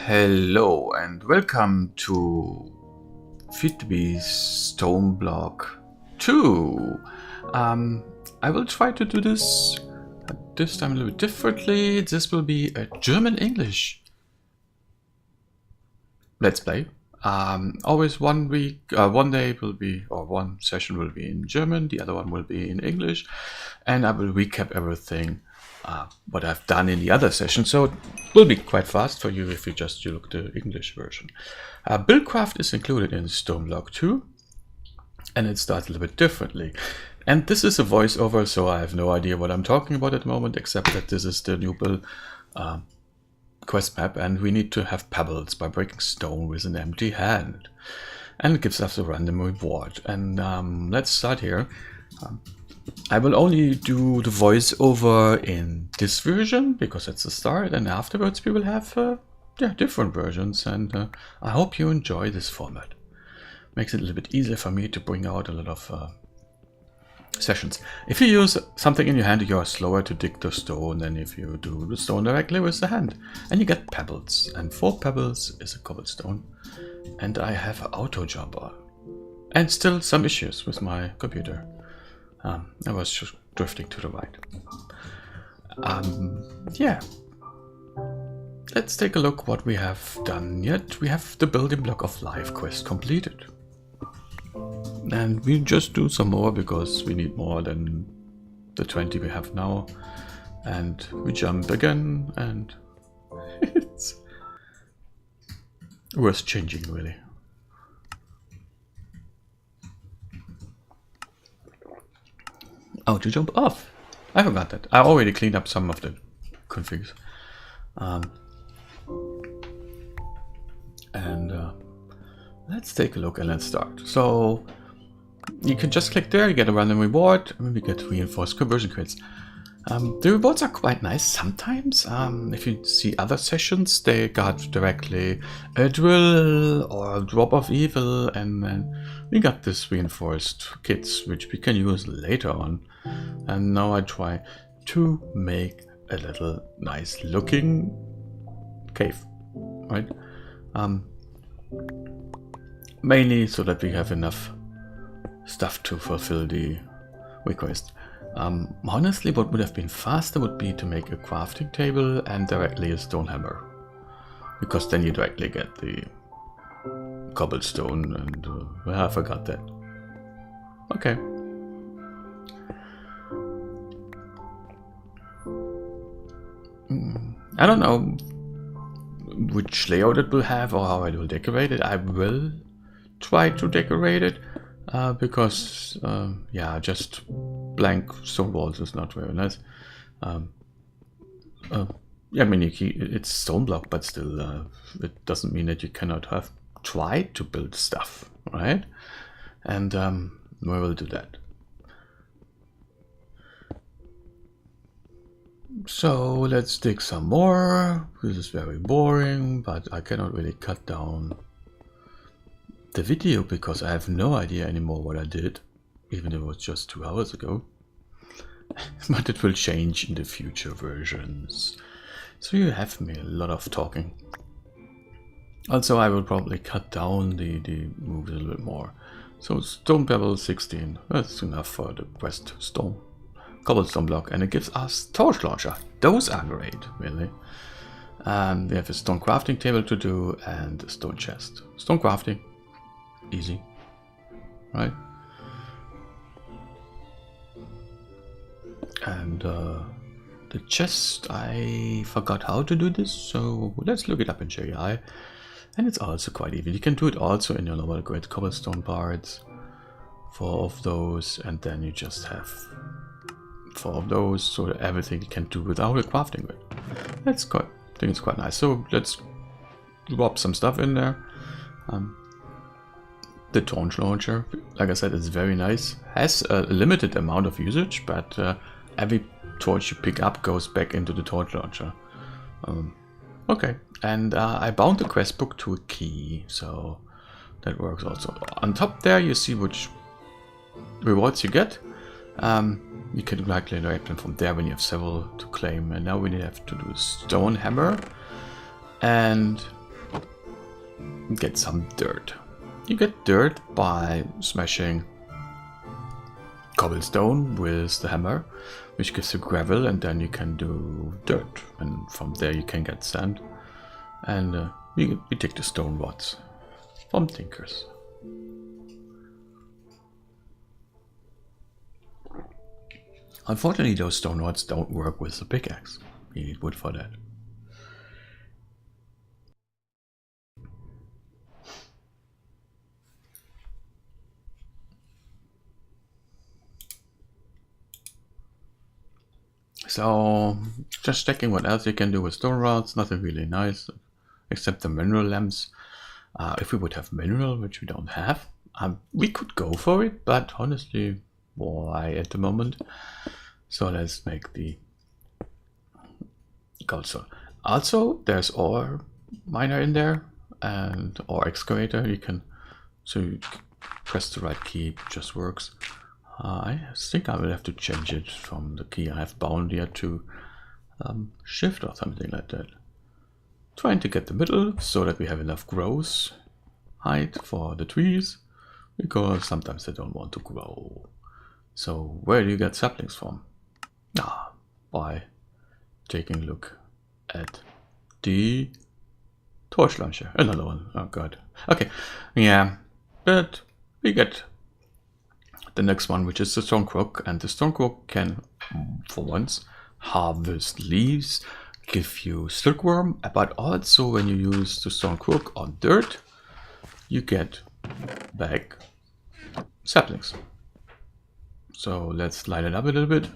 Hello and welcome to Fitbee Stoneblock 2. I will try to do this time a little bit differently. This will be a German-English Let's Play. Always one day will be, or one session will be in German, the other one will be in English, and I will recap everything what I've done in the other session, so it will be quite fast for you if you just look the English version. Buildcraft is included in Stoneblock 2, and it starts a little bit differently. And this is a voiceover, so I have no idea what I'm talking about at the moment, except that this is the new build quest map, and we need to have pebbles by breaking stone with an empty hand. And it gives us a random reward. And let's start here. I will only do the voiceover in this version, because that's the start, and afterwards we will have different versions, and I hope you enjoy this format. Makes it a little bit easier for me to bring out a lot of sessions. If you use something in your hand, you are slower to dig the stone than if you do the stone directly with the hand. And you get pebbles, and 4 pebbles is a cobblestone. And I have an auto jumper. And still some issues with my computer. I was just drifting to the right. Yeah. Let's take a look what we have done yet. We have the building block of life quest completed. And we just do some more because we need more than the 20 we have now. And we jump again, and it's worth changing, really. Oh, to jump off. I forgot that. I already cleaned up some of the configs. Let's take a look and let's start. So you can just click there, you get a random reward, and we get reinforced conversion crits. The rewards are quite nice sometimes. If you see other sessions, they got directly a drill or a drop of evil, and then we got this reinforced kits, which we can use later on. And now I try to make a little nice looking cave, right? Mainly so that we have enough stuff to fulfill the request. Honestly, what would have been faster would be to make a crafting table and directly a stone hammer, because then you directly get the cobblestone, and I forgot that. Okay. I don't know which layout it will have or how I will decorate it. I will try to decorate it because yeah, just blank stone walls is not very nice. Yeah, I mean, it's stone block, but still it doesn't mean that you cannot have tried to build stuff, right? And we will do that. So let's dig some more. This is very boring, but I cannot really cut down the video because I have no idea anymore what I did, even if it was just 2 hours ago. But it will change in the future versions. So you have me a lot of talking. Also, I will probably cut down the moves a little bit more. So stone pebble 16, that's enough for the quest stone. Cobblestone block, and it gives us torch launcher. Those are great, really. And we have a stone crafting table to do and a stone chest. Stone crafting, easy, right? And the chest, I forgot how to do this, so let's look it up in JI. And it's also quite easy. You can do it also in your normal great cobblestone parts. 4 of those, and then you just have 4 of those, so that everything you can do without a crafting grid. That's quite, I think it's quite nice. So let's drop some stuff in there. The torch launcher, like I said, is very nice. Has a limited amount of usage, but every torch you pick up goes back into the torch launcher. Okay, and I bound the quest book to a key, so that works also. On top there, you see which rewards you get. You can directly direct them from there when you have several to claim. And now we have to do a stone hammer and get some dirt. You get dirt by smashing cobblestone with the hammer, which gives you gravel, and then you can do dirt, and from there you can get sand. And we take the stone rods from tinkers. Unfortunately, those stone rods don't work with the pickaxe. You need wood for that. So, just checking what else you can do with stone rods. Nothing really nice, except the mineral lamps. If we would have mineral, which we don't have, we could go for it, but honestly, why at the moment? So let's make the cobblestone. Also, there's ore miner in there, and ore excavator. You can, so you press the right key, it just works. I think I will have to change it from the key I have bound here to shift or something like that. Trying to get the middle so that we have enough growth height for the trees, because sometimes they don't want to grow. So where do you get saplings from? By taking a look at the torch launcher. Another one. Oh god. Okay, yeah, but we get the next one, which is the stone crook, and the stone crook can, for once, harvest leaves, give you silkworm, but also when you use the stone crook on dirt, you get back saplings. So let's light it up a little bit.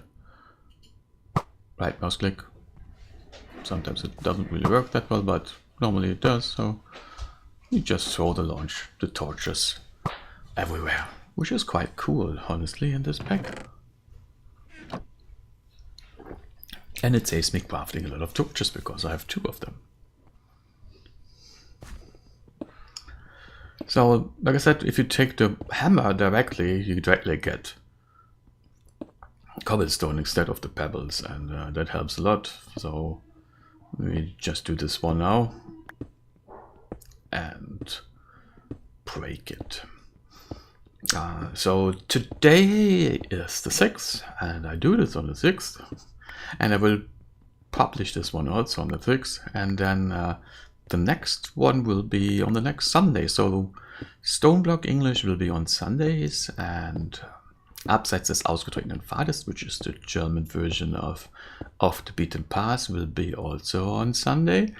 Right mouse click. Sometimes it doesn't really work that well, but normally it does. So you just throw the torches everywhere, which is quite cool, honestly, in this pack. And it saves me crafting a lot of torches because I have 2 of them. So, like I said, if you take the hammer directly, you directly get cobblestone instead of the pebbles, and that helps a lot. So we just do this one now and break it. So today is the 6th, and I do this on the 6th, and I will publish this one also on the 6th, and then the next one will be on the next Sunday. So Stoneblock English will be on Sundays, and Abseits des ausgetretenen Pfades, which is the German version of Off the Beaten Path, will be also on Sunday,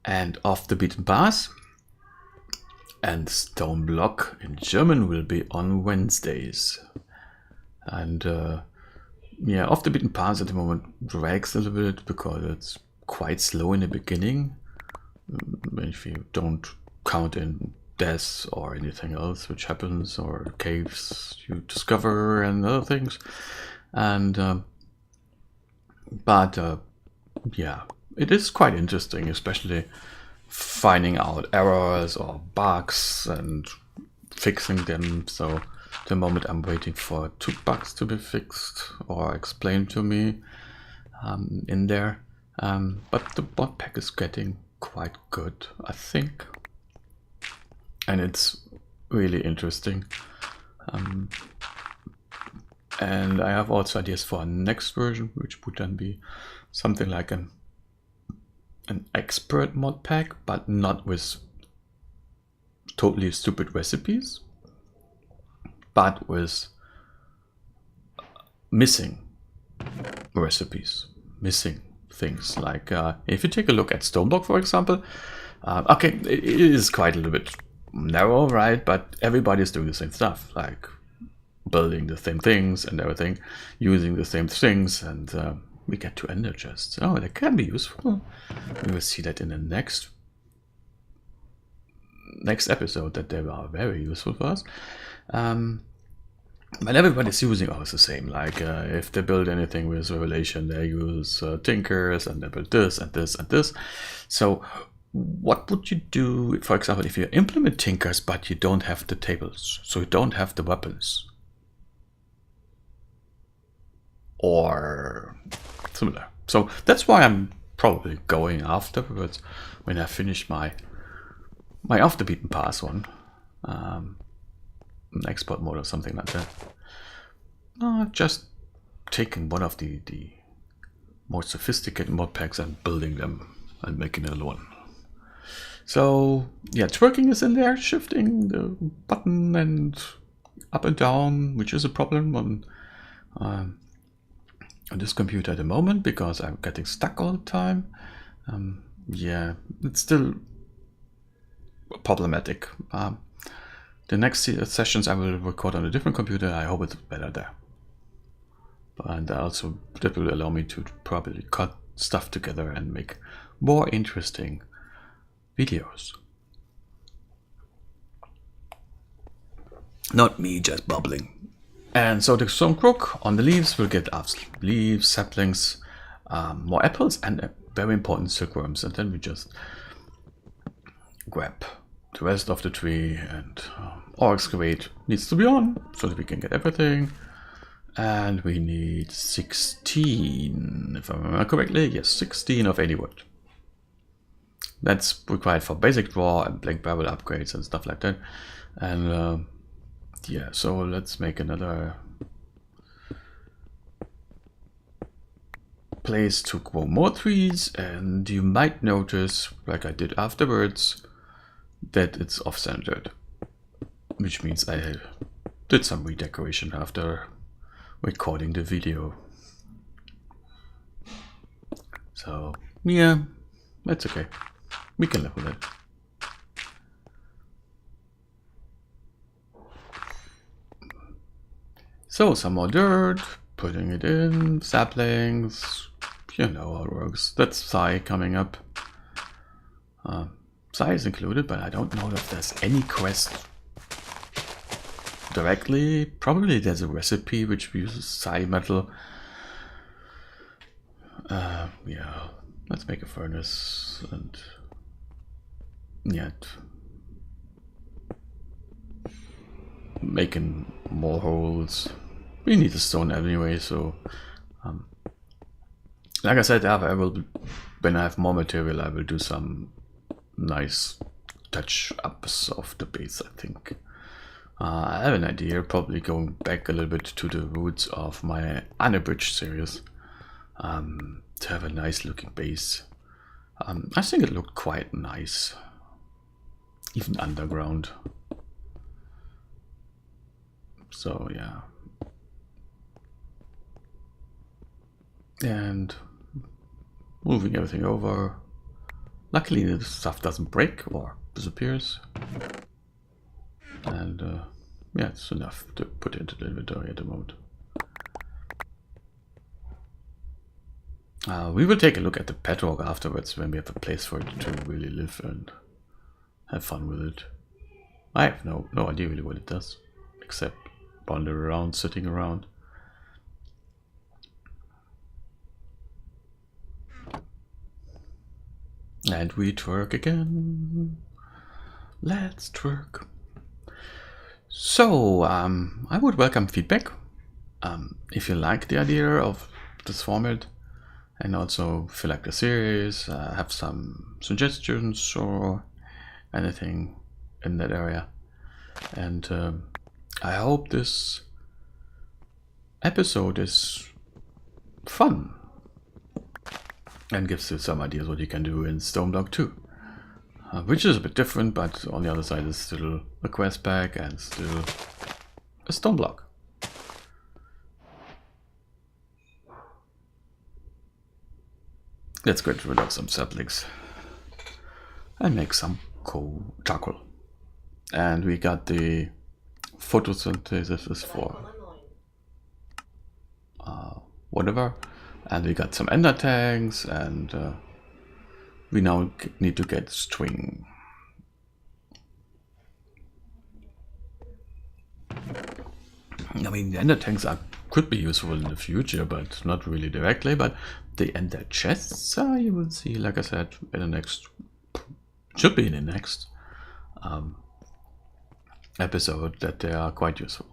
and Off the Beaten Path and Stoneblock in German will be on Wednesdays. And yeah, Off the Beaten Path at the moment drags a little bit because it's quite slow in the beginning, if you don't count in deaths or anything else which happens, or caves you discover and other things. And but yeah, it is quite interesting, especially finding out errors or bugs and fixing them. So the moment I'm waiting for 2 bugs to be fixed or explained to me in there. But the Modpack is getting quite good, I think, and it's really interesting. And I have also ideas for a next version, which would then be something like an expert mod pack, but not with totally stupid recipes, but with missing recipes, missing things. Like if you take a look at Stoneblock, for example, okay, it is quite a little bit narrow, right? But everybody's doing the same stuff, like building the same things and everything, using the same things, and we get to ender chests. Oh, that can be useful. We will see that in the next episode, that they are very useful for us. But everybody's using always the same. Like if they build anything with Revelation, they use tinkers, and they build this and this and this. So what would you do, for example, if you implement tinkers but you don't have the tables, so you don't have the weapons or similar? So that's why I'm probably going afterwards, when I finish my my off the beaten path one, an export mode or something like that. Just taking one of the more sophisticated mod packs and building them and making another one. So yeah, twerking is in there, shifting the button and up and down, which is a problem on this computer at the moment because I'm getting stuck all the time. Yeah, it's still problematic. The next sessions I will record on a different computer. I hope it's better there. And also that will allow me to probably cut stuff together and make more interesting videos. Not me just bubbling. And so the stone crook on the leaves will get leaves, saplings, more apples, and very important silkworms. And then we just grab the rest of the tree and or excavate needs to be on so that we can get everything. And we need 16, if I remember correctly. Yes, 16 of any wood. That's required for basic draw and blank barrel upgrades and stuff like that. And yeah, so let's make another place to grow more trees. And you might notice, like I did afterwards, that it's off-centered, which means I did some redecoration after recording the video. So yeah, that's okay. We can live with it. So some more dirt, putting it in, saplings, you know how it works. That's Psy coming up. Psy is included, but I don't know if there's any quest directly. Probably there's a recipe which uses Psy metal. Yeah, let's make a furnace and yet making more holes. We need the stone anyway, so like I said, I will, when I have more material, I will do some nice touch-ups of the base, I think. I have an idea, probably going back a little bit to the roots of my unabridged series, to have a nice looking base. I think it looked quite nice, even underground. So yeah. And moving everything over. Luckily the stuff doesn't break or disappears. And yeah, it's enough to put into the inventory at the moment. We will take a look at the bedrock afterwards when we have a place for it to really live and have fun with it. I have no idea really what it does, except wander around, sitting around. And we twerk again. Let's twerk. So, I would welcome feedback. If you like the idea of this format, and also if you like the series, have some suggestions or anything in that area. And I hope this episode is fun and gives you some ideas what you can do in Stoneblock 2, which is a bit different, but on the other side is still a quest pack and still a Stoneblock. Let's get rid of some saplings and make some coal charcoal. And we got the photosynthesis is for whatever. And we got some ender tanks, and we now need to get string. I mean, the ender tanks could be useful in the future, but not really directly. But the ender chests, you will see, like I said, in the next, should be in the next episode, that they are quite useful.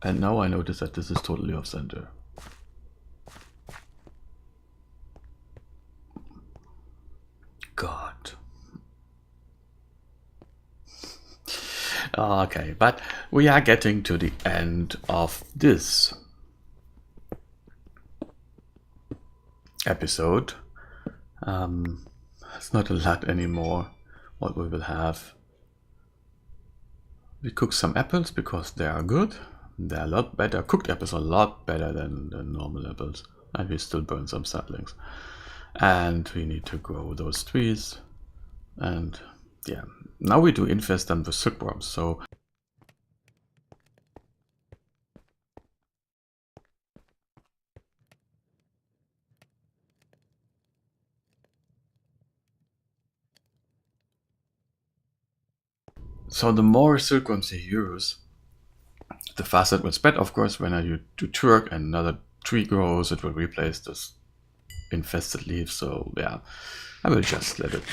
And now I notice that this is totally off center. God. Okay, but we are getting to the end of this episode. It's not a lot anymore what we will have. We cook some apples because they are good. They're a lot better. Cooked apples are a lot better than normal apples. And we still burn some saplings. And we need to grow those trees. And yeah, now we do infest them with silkworms. So the more silkworms you use, the faster it will spread. Of course, when you do turk and another tree grows, it will replace this infested leaves. So yeah, I will just let it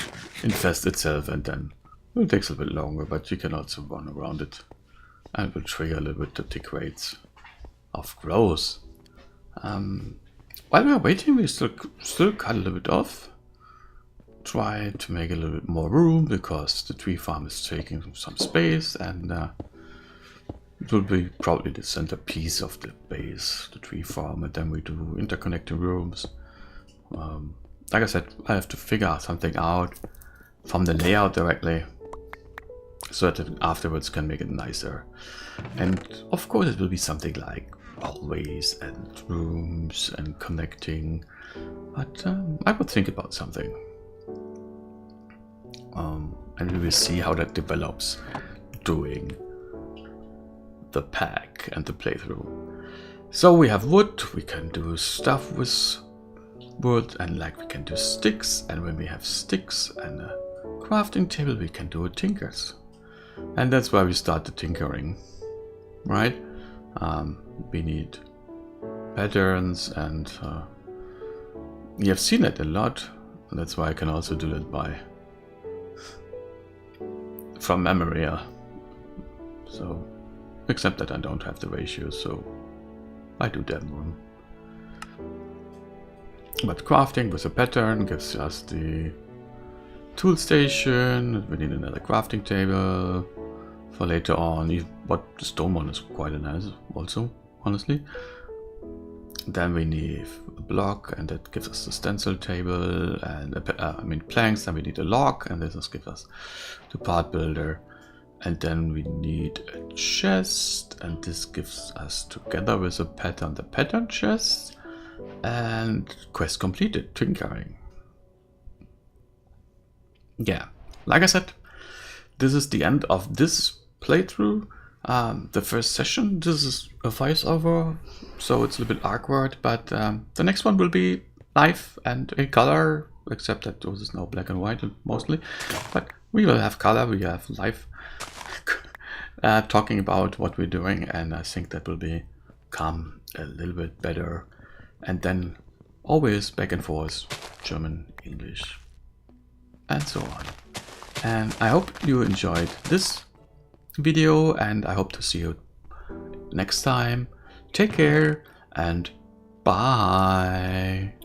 infest itself, and then it takes a bit longer, but you can also run around it and it will trigger a little bit the tick rates of growth. While we are waiting, we still cut a little bit off. Try to make a little bit more room because the tree farm is taking some space, and it will be probably the centerpiece of the base, the tree farm, and then we do interconnecting rooms. Like I said, I have to figure something out from the layout directly so that it afterwards can make it nicer. And of course it will be something like hallways and rooms and connecting, but I would think about something. And we will see how that develops during the pack and the playthrough. So we have wood, we can do stuff with wood, and like we can do sticks, and when we have sticks and a crafting table we can do tinkers. And that's why we start the tinkering, right? We need patterns, and you have seen it a lot, and that's why I can also do that from memory. So except that I don't have the ratios, so I do them. But crafting with a pattern gives us the tool station. We need another crafting table for later on. But the stone one is quite nice also, honestly. Then we need a block, and that gives us the stencil table, and planks. Then we need a log, and this gives us the part builder. And then we need a chest, and this gives us, together with a pattern, the pattern chest. And quest completed, tinkering. Yeah, like I said, this is the end of this playthrough. The first session, this is a voiceover, so it's a little bit awkward, but the next one will be live and in color, except that this is now black and white mostly. But we will have color, we have live talking about what we're doing, and I think that will become a little bit better. And then always back and forth, German, English, and so on. And I hope you enjoyed this video, and I hope to see you next time. Take care and bye.